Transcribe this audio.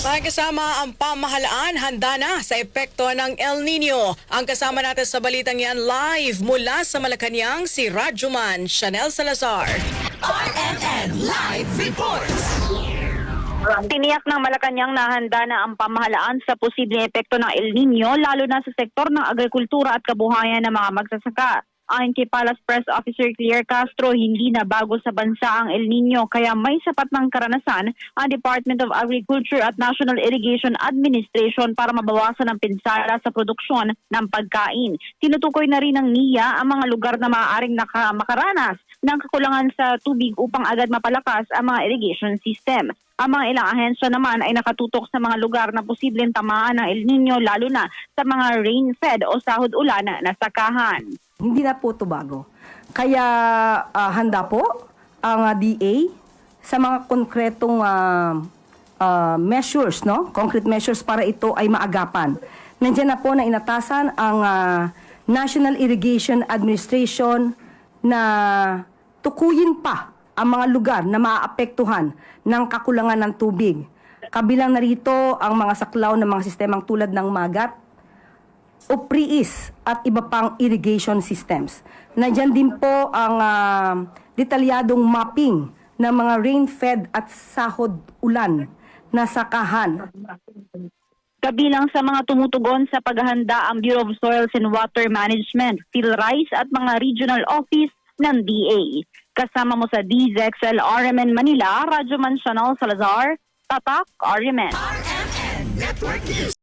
Kasama ang pamahalaan, handa na sa epekto ng El Nino. Ang kasama natin sa balitang yan live mula sa Malacanang, si Radyoman Chanel Salazar. RMN Live Reports. Tiniyak ng Malacanang na handa na ang pamahalaan sa posibleng epekto ng El Nino, lalo na sa sektor ng agrikultura at kabuhayan ng mga magsasaka. Ayon kay Palace Press Officer Claire Castro, hindi na bago sa bansa ang El Nino kaya may sapat ng karanasan ang Department of Agriculture at National Irrigation Administration para mabawasan ang pinsala sa produksyon ng pagkain. Tinutukoy na rin ng NIA ang mga lugar na maaaring makaranas ng kakulangan sa tubig upang agad mapalakas ang mga irrigation system. Ang mga ilang ahensya naman ay nakatutok sa mga lugar na posibleng tamaan ng El Nino, lalo na sa mga rain-fed o sahod-ulan na sakahan. Hindi na po ito bago. Kaya handa po ang DA sa mga konkretong measures, no? Concrete measures para ito ay maagapan. Nandiyan na po na inatasan ang National Irrigation Administration na tukuyin pa ang mga lugar na maaapektuhan ng kakulangan ng tubig. Kabilang narito ang mga saklaw ng mga sistemang tulad ng Magat, UPRIIS at iba pang irrigation systems. Nandiyan din po ang detalyadong mapping ng mga rain-fed at sahod-ulan na sakahan. Kabilang sa mga tumutugon sa paghahanda ang Bureau of Soils and Water Management, PhilRICE at mga regional office ng DA. Kasama mo sa DZXL RMN Manila, Radyoman Chanel Salazar, Tatak RMN. RMN Network News.